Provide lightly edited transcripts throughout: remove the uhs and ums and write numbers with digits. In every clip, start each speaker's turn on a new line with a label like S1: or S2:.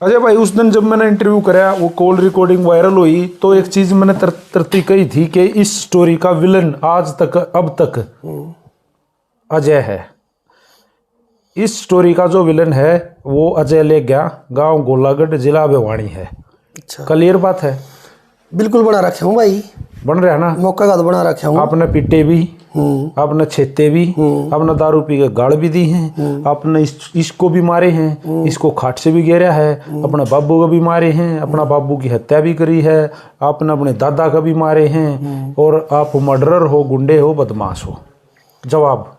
S1: अजय भाई उस दिन जब मैंने इंटरव्यू कराया, वो कॉल रिकॉर्डिंग वायरल हुई, तो एक चीज मैंने तरती कही थी कि इस स्टोरी का विलन आज तक अब तक अजय है। इस स्टोरी का जो विलन है वो अजय ले गया, गांव गोलागढ़, जिला भिवानी है।
S2: अच्छा,
S1: क्लियर बात है?
S2: बिल्कुल बना रखे हूँ भाई,
S1: बन रहा ना?
S2: मौका का तो बना रखे हूँ।
S1: आपने पीटे भी, आपने छेते भी, आपने दारू पी के गाड़ भी दी हैं, आपने इसको भी मारे हैं, इसको खाट से भी घेरा है, अपने बाबू को भी मारे हैं, अपना बाबू की हत्या भी करी है, आपने अपने दादा का भी मारे हैं, और आप मर्डरर हो, गुंडे हो, बदमाश हो। जवाब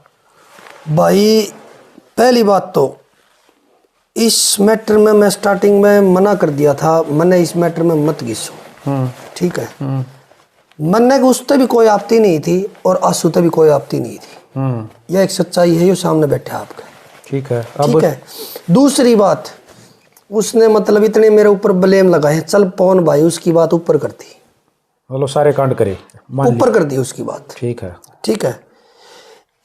S2: भाई पहली बात तो इस मैटर में मैं स्टार्टिंग में मना कर दिया था, मैंने इस मैटर में मत घिसो, ठीक है। मन्ने को उससे भी कोई आपत्ति नहीं थी और आंसू से भी कोई आपत्ति नहीं थी। यह एक सच्चाई है, ये सामने बैठे आपके,
S1: ठीक है।
S2: ठीक है। दूसरी बात, उसने मतलब इतने मेरे ऊपर ब्लेम लगाए, चल पवन भाई उसकी बात ऊपर कर दी,
S1: बोलो सारे कांड करे,
S2: ऊपर कर दी उसकी बात,
S1: ठीक है,
S2: ठीक है।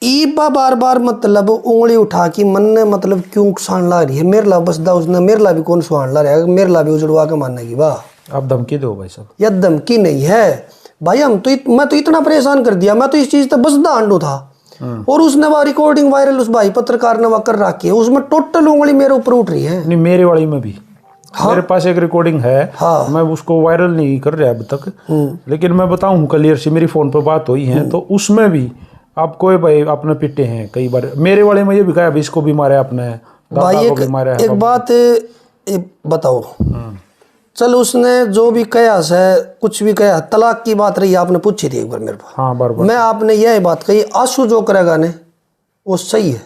S2: ईबा बार बार मतलब उंगली उठा की मन ने मतलब क्यों सान ला रही है मेरे ला, बस दा उसने मेरे ला भी कौन सुहान ला रहा है, मेरे ला भी उजड़वा के मानने की वाह।
S1: आप धमकी दो भाई साहब।
S2: यह धमकी नहीं है भाई, मैं तो इतना परेशान कर दिया, मैं तो इस चीज से बसदा आंडू था, और उसने वह रिकॉर्डिंग वायरल उस भाई पत्रकार ने वह कर रखी है, उसमें टोटल उंगली मेरे ऊपर उठ रही है।
S1: नहीं, मेरे वाली में भी मेरे पास एक रिकॉर्डिंग है।
S2: हाँ।
S1: मैं उसको वायरल नहीं कर रहा अब तक, लेकिन मैं बताऊं क्लियर से, मेरी फोन पर बात हुई है, तो उसमें भी आप कोई भाई आपने पिटे हैं कई बार। मेरे वाले में ये भी कहा, अभी इसको भी मारे आपने,
S2: भाई एक बात बताओ, चल उसने जो भी कहा है, कुछ भी कहा, तलाक की बात रही आपने पूछी थी एक बार मेरे पास।
S1: हाँ, बार
S2: मैं आपने यह बात कही, आंसू जो करेगा ने वो सही है।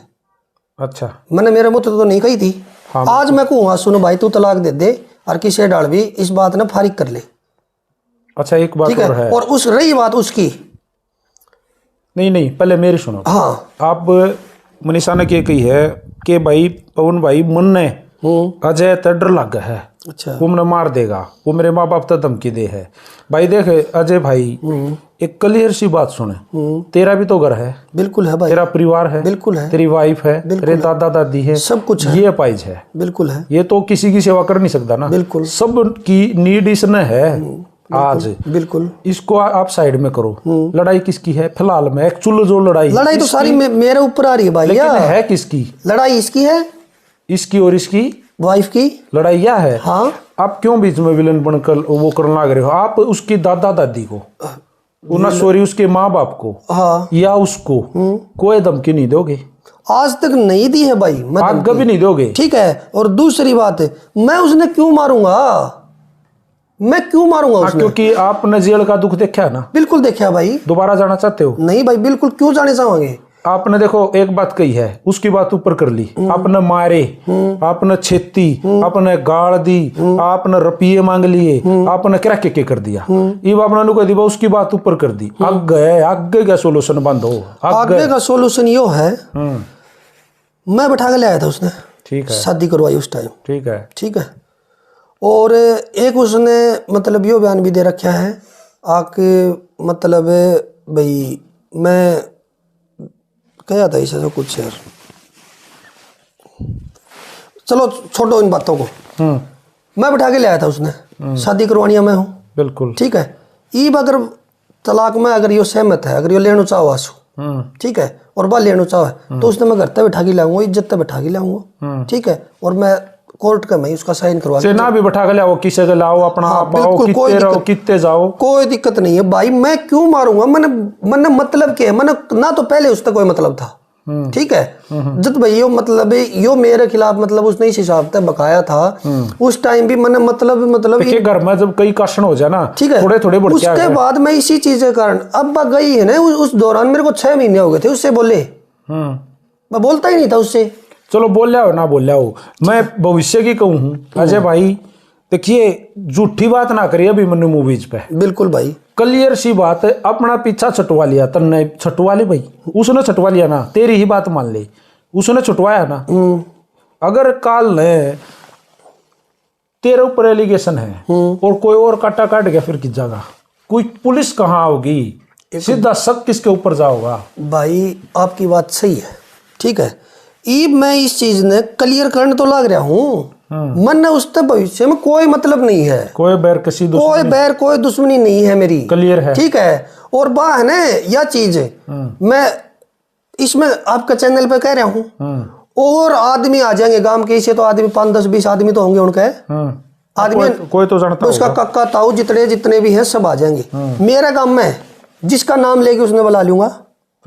S1: अच्छा,
S2: मैंने मेरे मुँह तो नहीं कही थी।
S1: हाँ,
S2: आज मैं कहूँ आंसू ने भाई तू तलाक दे और किसी डाल भी इस बात ने फारिग कर ले।
S1: अच्छा, एक बात और है,
S2: और उस रही बात उसकी,
S1: नहीं पहले मेरी सुनो।
S2: हाँ,
S1: आप मनीषा ने क्या कही है कि भाई पवन भाई मन ने अजय तो डर लग है,
S2: अच्छा,
S1: वो मैंने मार देगा, वो मेरे माँ बाप तो धमकी दे है। भाई देख अजय भाई, एक क्लियर सी बात सुने, तेरा भी तो घर है,
S2: बिल्कुल है भाई,
S1: तेरा परिवार है,
S2: बिल्कुल है,
S1: तेरी वाइफ है, तेरे दादा दादी है,
S2: सब कुछ है,
S1: ये पाइज है,
S2: बिल्कुल है,
S1: ये तो किसी की सेवा कर नहीं सकता ना,
S2: बिल्कुल,
S1: सब की नीड इसने है। आज
S2: बिल्कुल
S1: इसको आप साइड में करो। लड़ाई किसकी है फिलहाल में? एक्चुअल जो लड़ाई
S2: तो सारी मेरे ऊपर आ रही है भाई,
S1: लेकिन है किसकी
S2: लड़ाई? इसकी है,
S1: इसकी और इसकी
S2: वाइफ की
S1: लड़ाई यह है।
S2: हाँ,
S1: आप क्यों बीच में विलन बनकर वो करने लग रहे हो? आप उसकी दादा दादी को ना, सॉरी, उसके माँ बाप को,
S2: हाँ,
S1: या उसको कोई धमकी नहीं दोगे?
S2: आज तक नहीं दी है भाई, मैं
S1: आगे भी नहीं दोगे,
S2: ठीक है। और दूसरी बात, मैं उसने क्यों मारूंगा, मैं क्यों मारूंगा उसने?
S1: क्योंकि आपने जेल का दुख देखा है ना।
S2: बिल्कुल देखा भाई।
S1: दोबारा जाना चाहते हो?
S2: नहीं भाई, बिल्कुल क्यों जाने चाहोगे?
S1: आपने देखो एक बात कही है, उसकी बात ऊपर कर ली, आपने मारे, आपने छेती, आपने गाड़ दी, आपने रुपये मांग लिए, आपने क्या के कर दिया, ये आपने कह दी, उसकी बात ऊपर कर दी। आगे का सोल्यूशन बंद हो,
S2: आगे का सोल्यूशन यो है, मैं बैठा के ले आया था उसने,
S1: ठीक है,
S2: शादी करवाई उस टाइम,
S1: ठीक है,
S2: ठीक है। और एक उसने मतलब यो बयान भी दे रखा है आके, मतलब भाई मैं कहा था ऐसा कुछ यार, चलो छोड़ो इन बातों को। मैं बैठा के ले आया था उसने, शादी करवानी मैं हूँ,
S1: बिल्कुल,
S2: ठीक है। ईब अगर तलाक में अगर यो सहमत है, अगर यो लेना चाहो आंसू, ठीक है, और बाल लेना चाहो, तो उसने मैं घर तक बैठा के लाऊंगा, इज्जत तक बैठा के लाऊंगा, ठीक है। और मैं कोर्ट का मैं उसका साइन करवा
S1: सेना भी बैठा के लाओ, किसे के लाओ, अपना आप आओ, कितने रहो, कितने जाओ,
S2: कोई दिक्कत नहीं है भाई। मैं क्यों मारूंगा? मैंने मतलब क्या है, मैंने ना तो पहले उसका कोई मतलब था, ठीक है। जब भाई यो मतलब यो मेरे खिलाफ मतलब उसने इस हिसाब से बकाया था, उस टाइम भी मैंने मतलब
S1: के घर में जब कई कष्ट हो जाए ना,
S2: ठीक है,
S1: थोड़े थोड़े
S2: उसके बाद मैं इसी चीज के कारण अब गई है ना, उस दौरान मेरे को 6 महीने हो गए थे उससे बोले, मैं बोलता ही नहीं था उससे।
S1: चलो बोल रहा हो ना बोल रहा हो, मैं भविष्य की कहूँ हूँ अजय भाई, देखिए झूठी बात ना करिए अभिमन्यु मूवीज पे, बिल्कुल भाई, क्लियर सी बात है। अपना पीछा छटवा लिया, तन्ने छटवा ले भाई, उसने छटवा लिया ना, तेरी ही बात मान ले, उसने छटवाया ना। अगर काल ने तेरे ऊपर एलिगेशन है और कोई और काटा काट गया, फिर किस जगह कोई पुलिस कहाँ होगी, सीधा शक किसके ऊपर जाओगा?
S2: भाई आपकी बात सही है, ठीक है। ईब मैं इस चीज ने क्लियर करने तो लग रहा हूँ, मन ने उससे भविष्य में कोई मतलब नहीं है,
S1: कोई बैर कसी
S2: कोई बैर कोई दुश्मनी नहीं है मेरी,
S1: क्लियर है।
S2: ठीक है। और बात है ना यह चीज मैं इसमें आपका चैनल पे कह रहा हूँ, और आदमी आ जाएंगे गांव के, इसे तो आदमी 5, 10, 20 आदमी तो होंगे उनके, आदमी
S1: कोई तो जानता
S2: उसका
S1: होगा।
S2: कक्का ताऊ जितने भी हैं सब आ जाएंगे। मेरा गांव में जिसका नाम लेगी उसने बुला लूंगा,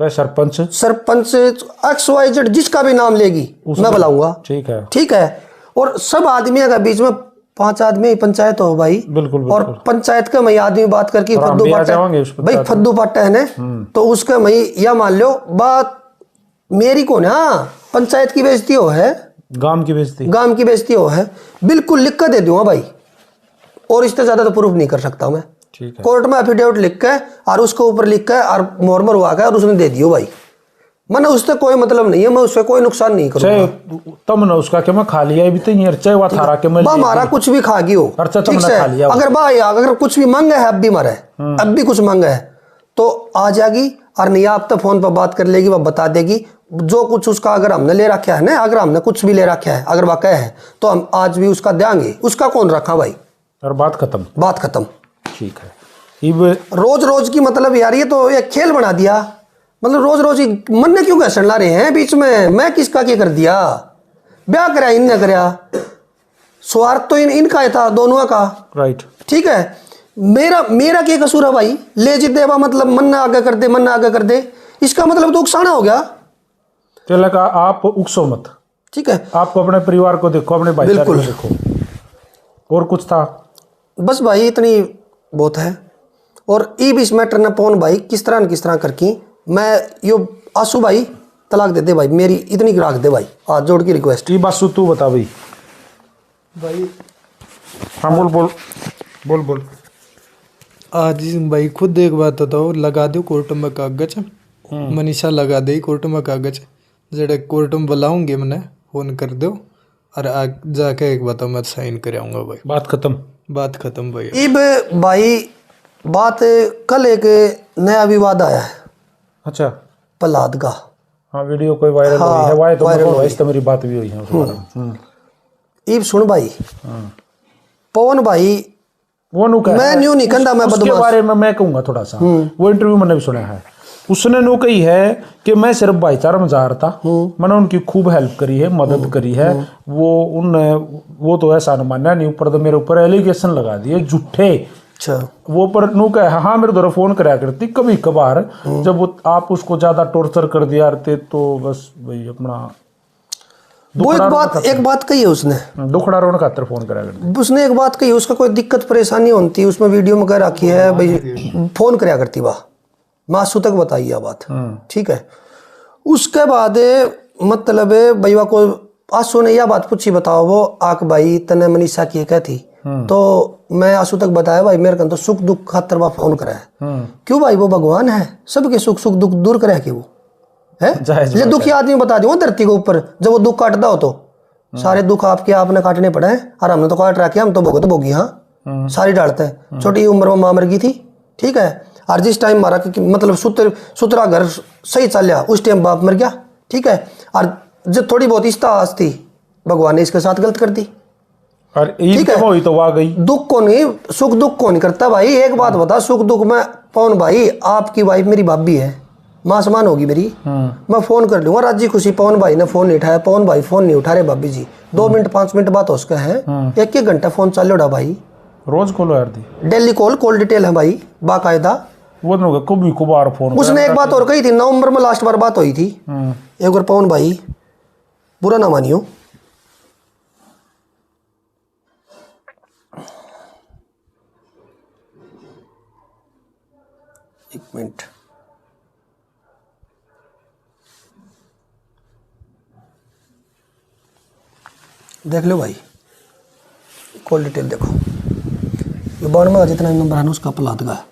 S2: सरपंच XYZ जिसका भी नाम लेगी मैं बुलाऊंगा,
S1: ठीक है,
S2: ठीक है। और सब आदमियों के बीच में 5 आदमी पंचायत हो भाई,
S1: बिल्कुल।
S2: और पंचायत का मैं आदमी बात करके फद्दू पाटा भाई, फद्दू पाटा है ना, तो उसका मैं यह मान लो बात मेरी को ना पंचायत की बेइज्जती हो है, गांव की बेइज्जती हो है, बिल्कुल लिख कर दे दूंगा भाई, और इससे ज्यादा तो प्रूफ नहीं कर सकता मैं, ठीक है। कोर्ट में एफिडेविट लिख के और उसके ऊपर लिख के और मोरमर हुआ के और उसने दे दियो भाई, मैंने उससे कोई मतलब नहीं है, मैं उससे कोई नुकसान नहीं करूंगा।
S1: तब ना उसका क्या मैं खा लिया भी तो नहीं, चाहे वो थारा के मैं
S2: हमारा कुछ भी खा गई हो, ठीक है। अगर भाई अगर कुछ भी मांगे है, अब भी मरे, अब भी कुछ मांगे है तो आ जाएगी, और नहीं आप तो फोन पर बात कर लेगी, वह बता देगी जो कुछ उसका, अगर हमने ले रखा है ना, अगर हमने कुछ भी ले रखा है, अगर वाकई है तो हम आज भी उसका देंगे, उसका कौन रखा भाई,
S1: और बात खत्म, ठीक है।
S2: रोज रोज की मतलब यार ये तो एक खेल बना दिया, मतलब रोज रोज मन ने क्यों घसड़ ला रहे हैं बीच में, मैं किसका क्या कर दिया, ब्याह कराया इनने कराया, स्वार्थ तो इनका था दोनों का, राइट, ठीक है। मेरा क्या कसूर है भाई, ले जी देवा मतलब मन ने आगे कर दे, मन ने आगे कर दे, इसका मतलब तो उकसाना हो गया।
S1: तो लगा आप उकसो मत,
S2: ठीक है,
S1: आपको अपने परिवार को देखो, अपने भाईचारे को देखो, और कुछ था
S2: बस भाई इतनी बहुत है। और इस मैटर ने पौन भाई किस तरह करके मैं यो आंसू भाई तलाक दे दे भाई, मेरी इतनी राख दे भाई, हाथ जोड़ की रिक्वेस्ट।
S1: ये बात तू बता भाई। हाँ बोल।
S3: आज भाई खुद एक बात बताओ, लगा दो कोर्ट में कागज, मनीषा लगा दे कोर्ट में कागज, जरा कोर्ट में बुलाऊंगे मैंने, फोन कर दो और जाके एक बताओ मैं साइन कर आऊंगा भाई, बात खत्म भाई।
S2: इब भाई बात कल एक नया विवाद आया है, अच्छा, प्रहलाद का,
S1: हाँ वीडियो कोई वायरल हुई है, वायरल तो मेरी बात भी हुई है उसके बारे में।
S2: इब सुन भाई, पवन भाई
S1: वो
S2: मैं न्यू नहीं कहता, मैं
S1: उसके बारे में मैं कहूंगा थोड़ा सा, वो इंटरव्यू मैंने भी सुना है, उसने नो कही है कि मैं सिर्फ भाईचारा में जा रहा था, मैंने उनकी खूब हेल्प करी है, मदद करी है, वो तो ऐसा न मानना नहीं, ऊपर तो मेरे ऊपर एलिगेशन लगा दिए झूठे, अच्छा वो पर नू कह हाँ मेरे द्वारा फोन कराया करती कभी कभार, जब वो आप उसको ज्यादा टॉर्चर कर दिया करते तो बस भाई अपना
S2: वो एक बात कही है उसने,
S1: दुखड़ा रोने खातिर फोन कराया करती,
S2: उसने एक बात कही, उसका कोई दिक्कत परेशानी होती उसमें वीडियो में कह रखी है भाई फोन कराया करती, वाह मासू तक बताई है बात, ठीक है। उसके बाद मतलब भैया को आंसू ने यह बात पूछी, बताओ वो आक भाई तने मनीषा की कहती, तो मैं आंसू तक बताया भाई मेरे को तो सुख दुख खातर वह फोन करा है, क्यों भाई वो भगवान है, सबके सुख दुख दूर करे कि वो है, ये दुखी आदमी बता दो धरती के ऊपर, जब वो दुख काटता हो तो सारे दुख आपने काटने पड़े हैं, और हमने तो काट रखे, हम तो भोगी हाँ सारी डालते हैं, छोटी उम्र में मां मर गई थी, ठीक है, और जिस टाइम मारा मतलब सुतरा घर सही चल उस टाइम बाप मर गया, ठीक है, और जब थोड़ी बहुत इस्ता आस थी भगवान ने इसके साथ गलत कर दी,
S1: और ठीक है वो तो आ गई,
S2: दुख को नहीं सुख दुख को नहीं करता भाई, एक बात बता, सुख दुख में पवन भाई आपकी वाइफ मेरी भाभी है, मां समान होगी मेरी, मैं फोन कर लूंगा राजी खुशी, पवन भाई ने फोन नहीं उठाया, पवन भाई फोन नहीं उठा रहे भाभी जी, 2 मिनट 5 मिनट बात हो उसका है, 1 घंटा फोन चालू रहा भाई,
S1: रोज कॉल यार दी,
S2: डेली कॉल डिटेल है भाई बाकायदा,
S1: वो कभी कभार फोन।
S2: उसने एक बात और कही थी, नवंबर में लास्ट बार बात हुई थी एक बार, पवन भाई बुरा ना मानियो, एक मिनट देख लो भाई, कॉल डिटेल देखो, ये बार में जितना नंबर है ना उसका प्रहलाद का है,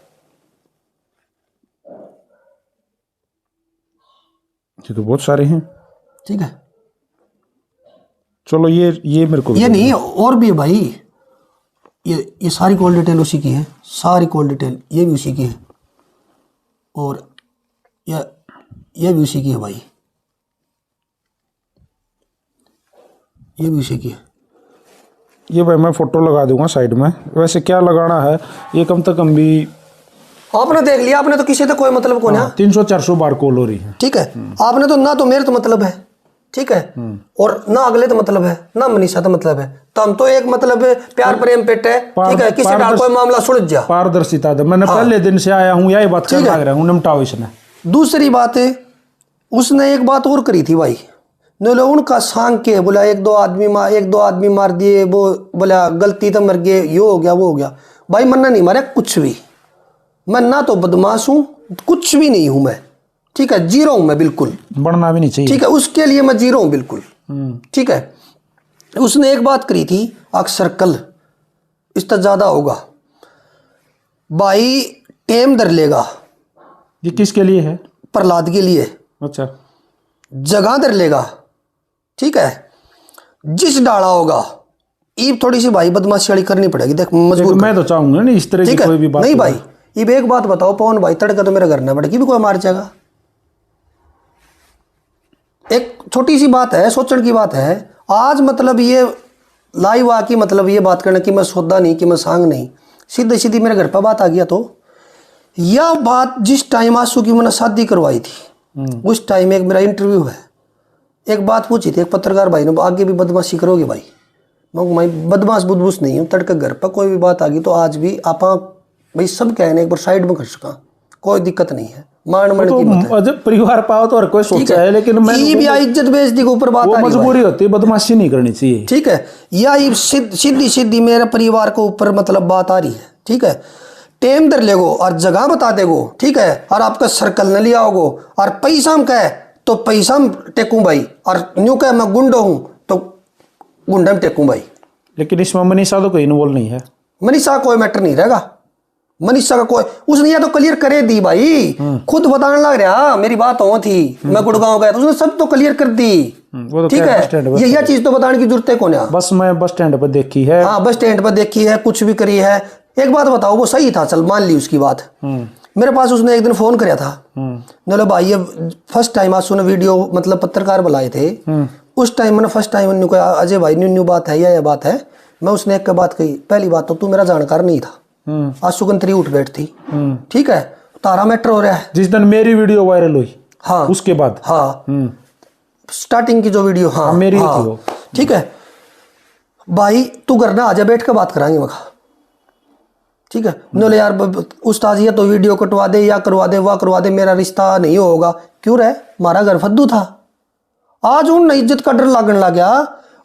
S1: ये तो बहुत सारे हैं,
S2: ठीक है,
S1: चलो ये मेरे को
S2: ये नहीं और भी है भाई, ये सारी कॉल डिटेल उसी की है, सारी कॉल डिटेल ये भी उसी की है, और ये भी उसी की है भाई, ये भी उसी की है,
S1: ये भाई मैं फोटो लगा दूंगा साइड में। वैसे क्या लगाना है ये कम से कम भी
S2: आपने देख लिया, आपने तो किसी से कोई मतलब को ना
S1: 300-400 बार कॉल हो रही है।
S2: ठीक है, आपने तो ना तो मेरे तो मतलब है, ठीक है, और ना अगले तो मतलब है, ना मनीषा तो मतलब है, तो हम तो एक मतलब प्यार प्रेम पेट है, ठीक है, किसी डाल कोई मामला सुलझ जा।
S1: पारदर्शिता था। मैंने पहले दिन से आया हूँ यही बात करने लग रहा हूँ, निपटाओ इसने।
S2: दूसरी बात है, उसने एक बात और करी थी भाई, ने उनका सांग के बोला एक दो आदमी मार दिए, वो बोला गलती तो मर गए, यो हो गया वो हो गया। भाई मन्ना नहीं मारा कुछ भी, मैं ना तो बदमाश हूं, कुछ भी नहीं हूं मैं, ठीक है, जीरो हूं मैं, बिल्कुल
S1: बढ़ना भी नहीं चाहिए,
S2: ठीक है, उसके लिए मैं जीरो हूं बिल्कुल, ठीक है। उसने एक बात करी थी, अक्सर कल इस तक ज्यादा होगा भाई, टेम दर लेगा।
S1: ये किसके लिए है?
S2: प्रहलाद के लिए।
S1: अच्छा,
S2: जगह दर लेगा, ठीक है, जिस डाला होगा ईब थोड़ी सी भाई बदमाशी वाली करनी पड़ेगी, देख मजबूर
S1: मैं तो चाहूंगा नहीं इस तरह की कोई भी बात
S2: नहीं भाई। ईब एक बात बताओ पवन भाई, तड़का तो मेरे घर ना पड़ेगी भी कोई मार जाएगा। एक छोटी सी बात है, सोचने की बात है। आज मतलब ये लाइव आके मतलब ये बात करना कि मैं सौदा नहीं, कि मैं सांग नहीं, सीधे सीधी मेरे घर पर बात आ गया। तो यह बात जिस टाइम आंसू की मैंने शादी करवाई थी, उस टाइम एक मेरा इंटरव्यू है, एक बात पूछी थी एक पत्रकार भाई ने, आगे भी बदमाशी करोगे भाई? मैं बदमाश बुदबुस नहीं हूँ, तड़के घर पर कोई भी बात आ गई तो आज भी आप भाई सब कहने एक बार साइड में कर सका, कोई दिक्कत नहीं है, मान मन की बात है।
S1: परिवार पाओ तो हर कोई सोचा है, लेकिन मैं
S2: इज्जत बेइज्जती के ऊपर बात,
S1: वो मजबूरी होती है, बदमाशी नहीं करनी चाहिए,
S2: ठीक है। या सीधी सीधी मेरे परिवार के ऊपर मतलब बात आ रही है, ठीक है। टेम दर लेगो और जगह बता देगो, ठीक है, और आपका सर्कल न लिया होगो, और पैसा हम कहे तो पैसा में टेकूं भाई, और न्यू कहे मैं गुंडो हूं तो गुंडा में टेकूं भाई।
S1: लेकिन इसमें मनीषा तो कोई इन्वॉल्व नहीं है।
S2: मनीषा कोई मैटर नहीं रहेगा, मनीषा का कोई, उसने ये तो क्लियर करे दी भाई, खुद बताने लग रहा मेरी बात हो थी, मैं गुड़गांव गया तो उसने सब तो क्लियर कर दी,
S1: वो तो
S2: ठीक है। यह चीज तो बताने की जरूरत है कौन है?
S1: बस मैं बस स्टैंड पर देखी है।
S2: हाँ बस स्टैंड पर देखी है, कुछ भी करी है। एक बात बताओ, वो सही था, चल मान ली उसकी बात। मेरे पास उसने एक दिन फोन कराया था, बोले भाई ये फर्स्ट टाइम आज सुने वीडियो मतलब पत्रकार बुलाए थे, उस टाइम मैंने फर्स्ट टाइम उन्होंने कहा अजय भाई न्यू बात है या बात है। मैं उसने एक बात कही, पहली बात तो तू मेरा जानकार नहीं था, आज सुगंधरी उठ बैठती, ठीक है, तारा मैटर हो रहा है।
S1: जिस दिन मेरी वीडियो वायरल हुई,
S2: हाँ
S1: उसके बाद,
S2: हाँ स्टार्टिंग की जो वीडियो, हाँ
S1: मेरी ही थी वो,
S2: ठीक है भाई, तू घर ना आजा, बैठ कर बात कराएंगे मखा, ठीक है। बोले यार उस्ताद ये तो वीडियो कटवा दे, या करवा दे, वाह करवा दे, मेरा रिश्ता नहीं होगा। क्यों रहे, हमारा घर फद्दू था, आज उन इज्जत का डर लगने लग गया,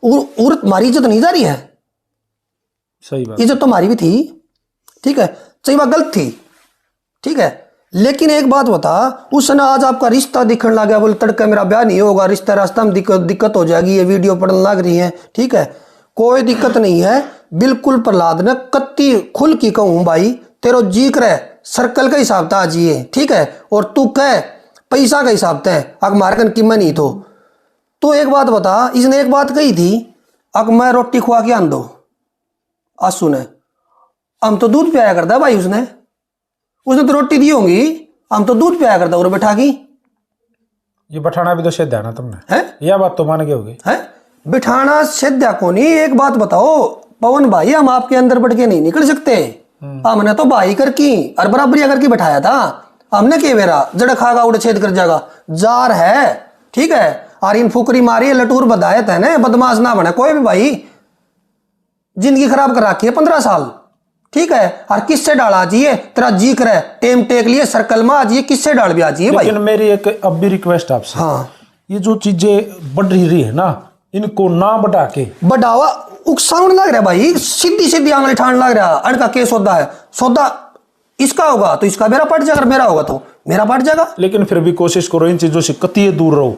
S2: और हमारी इज्जत नहीं जा रही है।
S1: सही बात,
S2: इज्जत तो हमारी भी थी, ठीक है, सही बात गलत थी, ठीक है। लेकिन एक बात बता, उसने आज आपका रिश्ता दिखने लग गया, बोले तड़का मेरा ब्याह नहीं होगा, रिश्ता रास्ता में दिक्कत हो जाएगी, ये वीडियो पढ़ने लग रही है, ठीक है, कोई दिक्कत नहीं है बिल्कुल। प्रहलाद ने कत्ती खुल की कहूं भाई, तेरो जी करे सर्कल का हिसाब था आज ये, ठीक है, और तू कह पैसा का हिसाब था, अगर मारकन की मैं नहीं तो एक बात बता, इसने एक बात कही थी, अगर मैं रोटी खुआ के आन दो, आंसू ने, हम तो दूध पियाया करता भाई, उसने तो रोटी दी होंगी, हम तो दूध पियाया करता और बैठा की।
S1: ये बैठाना भी तो सीधा ना तुमने
S2: है,
S1: यह बात तो मान गए होगे
S2: है, बिठाना सीधा को नहीं। एक बात बताओ पवन भाई, हम आपके अंदर बढ़ के नहीं निकल सकते, हमने तो भाई करके और बराबरिया करके बैठाया था, हमने के बेरा जड़ खागा उड़ छेद कर जाएगा, जार है, ठीक है, और इन फुकरी मारी लटूर बदायत है ना, बदमाश ना बने कोई भी भाई, जिंदगी खराब कर रखी है 15 साल, ठीक है, और किससे डाल आ जाइए, तेरा जी करे टेम टेक लिए सर्कल में आ जाइए, किससे डाल भी आ जाइए भाई।
S1: लेकिन मेरी एक अब भी रिक्वेस्ट आपसे,
S2: हाँ
S1: ये जो चीजें बढ़ रही है ना, इनको ना बढ़ा के
S2: बढ़ावा उकसाने लग रहा है भाई, सीधी सीधी आंगली ठान लग रहा है, अड़का के सौदा है, सौदा इसका होगा तो इसका मेरा पट जाएगा, मेरा होगा तो मेरा पट जाएगा।
S1: लेकिन फिर भी कोशिश करो इन चीजों से कतई दूर रहो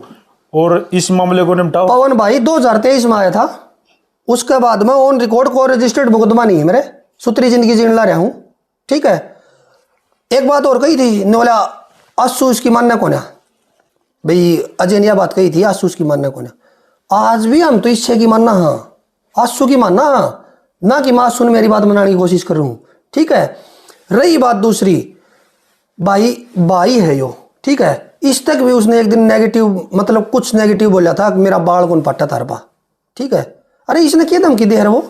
S1: और इस मामले को निपटाओ।
S2: पवन भाई 2023 में आया था, उसके बाद में ऑन रिकॉर्ड को रजिस्टर्ड मुकदमा नहीं है मेरे, सुतरी जिंदगी जीने ला रहा हूं, ठीक है। एक बात और कही थी, ने बोला आंसू उसकी मानना कौन है भाई, अजय ने बात कही थी, आंसू उसकी मानना कौन है। आज भी हम तो इससे की मानना, हाँ आंसू की मानना, ना कि मां सुन मेरी बात मनाने की कोशिश कर रहा हूं, ठीक है। रही बात दूसरी, भाई है यो, ठीक है, इस तक भी उसने एक दिन नेगेटिव मतलब कुछ नेगेटिव बोला था, मेरा बाल कौन पट्टा तारपा, ठीक है। अरे इसने क्या धमकी दे रहा वो,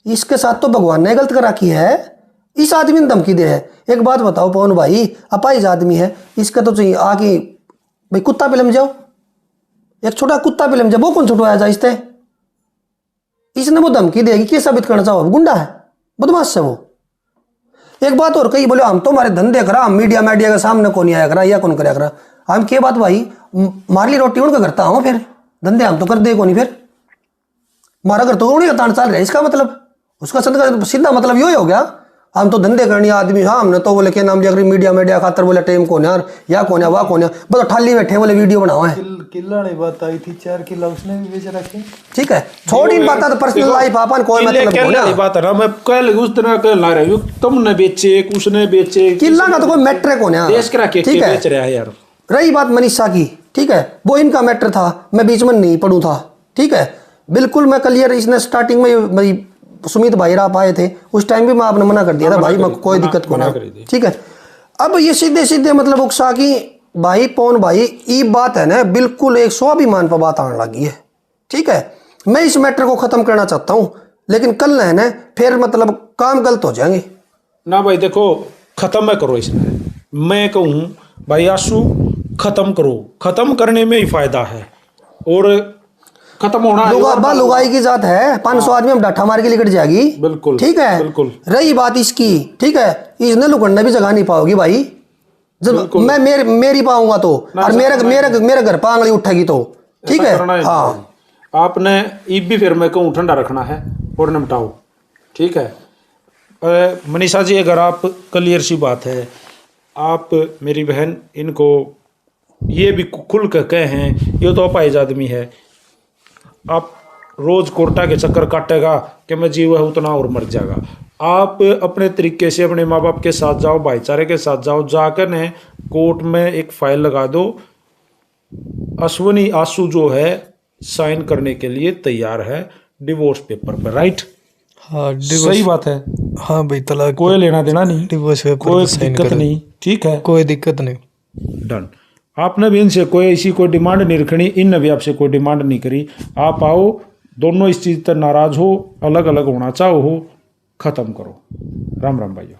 S2: इसके साथ तो भगवान ने गलत कर रखी है, इस आदमी ने धमकी दे है। एक बात बताओ पवन भाई, अपाहिज आदमी है, इसका तो चाहिए आके भाई कुत्ता पे लम जाओ, एक छोटा कुत्ता पे लम जाओ, वो कौन छुटवाया जाए इससे? इसने वो धमकी देगी, क्या साबित करना चाहो? गुंडा है, बदमाश है वो। एक बात और कही, बोले हम तो हमारे धंधे करा, हम मीडिया के सामने कौन आया करा, या कौन कराया करा। हम क्या बात भाई, मारली रोटी उनका करता हूँ, फिर धंधे हम तो कर दे कौन, फिर हमारा घर तो उन्हीं का तान चाल रहा है। इसका मतलब, उसका सीधा मतलब यो ही हो गया, हम तो धंधे करनी आदमी। हाँ, हमने तो बोले क्या नाम लिया, मीडिया खातर बोले टेम कौन यार, या कौन है, वाह कौन है, बस ठाली बैठे बोले वीडियो बनाओ है।
S3: किला ने बात आई थी, 4 किला उसने भी बेच रखे।
S2: ठीक है, छोड़ इन बात, तो पर्सनल लाइफ अपन कोई मतलब
S1: नहीं बात है ना। मैं कल उस तरह कह ला रहा हूं, तुमने बेचे, उसने बेचे,
S2: किला का तो कोई मैटर है कौन है,
S1: देश करा के बेच रहा है यार।
S2: रही बात मनीषा की, ठीक है, वो इनका मैटर था, मैं बीच में नहीं पढ़ू था, ठीक है, बिल्कुल मैं क्लियर। इसने स्टार्टिंग में सुमित भाई आप आए थे, उस टाइम भी मैं आपने मना कर दिया था भाई, मैं कोई दिक्कत को ना, ठीक है। अब ये सीधे सीधे मतलब उकसा की भाई पवन भाई, ये बात है ना, बिल्कुल एक स्वाभिमान पर बात आने लगी है, ठीक है। मैं इस मैटर को खत्म करना चाहता हूं, लेकिन कल है ना फिर मतलब काम गलत हो जाएंगे
S1: ना भाई। देखो खत्म मैं करो इसमें, मैं कहूँ भाई आशु खत्म करो, खत्म करने में ही फायदा है, और खत्म होना
S2: लुगाई की जात है, 500 आदमी हम डाठा मार के निकट जाएगी,
S1: बिल्कुल,
S2: ठीक है,
S1: बिल्कुल।
S2: रही बात इसकी, ठीक है, इसने लुकड़ने भी जगह नहीं पाओगी भाई, जब मैं मेरी पाऊंगा तो, और मेरे घर पर आंगली उठेगी तो, ठीक है। हाँ,
S1: आपने ईब भी फिर मैं कहूँ ठंडा रखना है और निपटाओ, ठीक है। मनीषा जी, अगर आप क्लियर सी बात है, आप मेरी बहन इनको ये भी खुल कर कहे हैं, ये तो अपाहिज आदमी है, आप रोज कोर्टा के चक्कर काटेगा कि मैं जीव है उतना और मर जाएगा। आप अपने तरीके से अपने माँ बाप के साथ जाओ, भाईचारे के साथ जाओ, जाकर ने कोर्ट में एक फाइल लगा दो, अश्वनी आशु जो है साइन करने के लिए तैयार है डिवोर्स पेपर पर, राइट?
S3: हाँ,
S1: सही बात है।
S3: हाँ भाई, तलाक
S1: कोई लेना देना नहीं,
S3: डिवोर्स पेपर
S1: कोई दिक्कत नहीं, ठीक है,
S3: कोई दिक्कत नहीं,
S1: डन। आपने भी इनसे कोई ऐसी कोई डिमांड नहीं रखनी, इन भी आपसे कोई डिमांड नहीं करी। आप आओ, दोनों इस चीज़ पर नाराज हो, अलग अलग होना चाहो हो, खत्म करो। राम राम भाइयों।